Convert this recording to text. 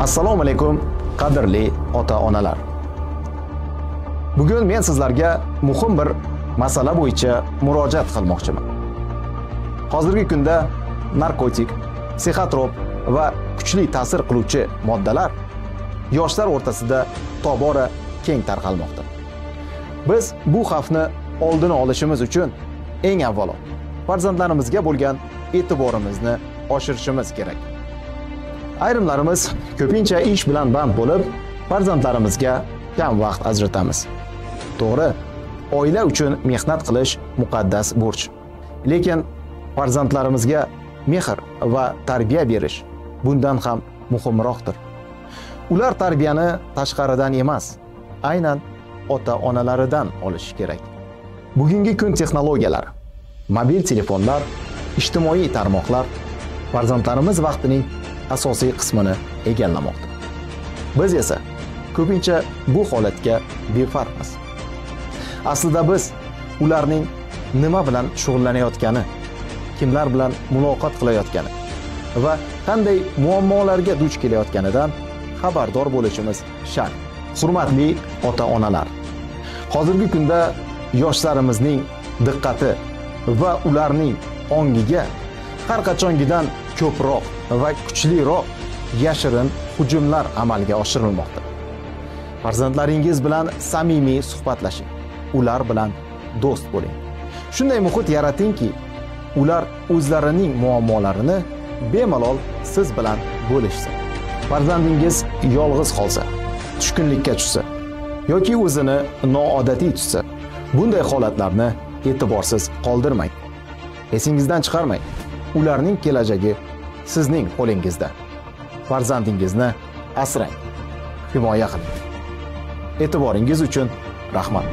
Assalomu alaykum, qadrli ota-onalar. Bugun men sizlarga muhim bir masala bo'yicha murojaat qilmoqchiman. Hozirgi kunda narkotik, psixotrop va kuchli ta'sir qiluvchi moddalar yoshlar o'rtasida tobora keng tarqalmoqda. Biz bu xavfni oldini olishimiz uchun eng avvalo farzandlarimizga bo'lgan e'tiborimizni oshirishimiz kerak. Ayrimlarimiz ko'pincha ish bilan band bo'lib, farzandlarimizga kam vaqt ajratamiz. To'g'ri, oila uchun mehnat qilish muqaddas burch. Lekin farzandlarimizga mehr va tarbiya berish bundan ham muhimroqdir. Ular tarbiyani tashqaridan emas, aynan ota-onalaridan olish kerak. Bugungi kun texnologiyalari, mobil telefonlar, ijtimoiy tarmoqlar farzandlarimiz vaqtining asosiy qismini egallamoqda. Biz esa ko'pincha bu holatga befarqmiz. Aslida biz ularning nima bilan shug'ullanayotgani, kimlar bilan muloqot qilayotgani va qanday muammolarga duch kelayotganidan xabardor bo'lishimiz shart. Hurmatli ota-onalar, hozirgi kunda yoshlarimizning diqqati va ularning ongiga har qachongidan ko'proq va kuchliroq yashirin hujumlar amalga oshirilmoqda. Farzandlaringiz bilan samimiy suhbatlashing, ular bilan do'st bo'ling. Shunday muhit yaratingki, ular o'zlarining muammolarini bemalol siz bilan bo'lishsin. Farzandingiz yolg'iz qolsa, tushkunlikka tushsa yoki o'zini noodatiy tutsa, bunday holatlarni e'tiborsiz qoldirmang. Esingizdan chiqarmang. Ularning kelajagi sizning qo'lingizda. Farzandingizni asrang, himoya qiling. E'tiboringiz uchun rahmat.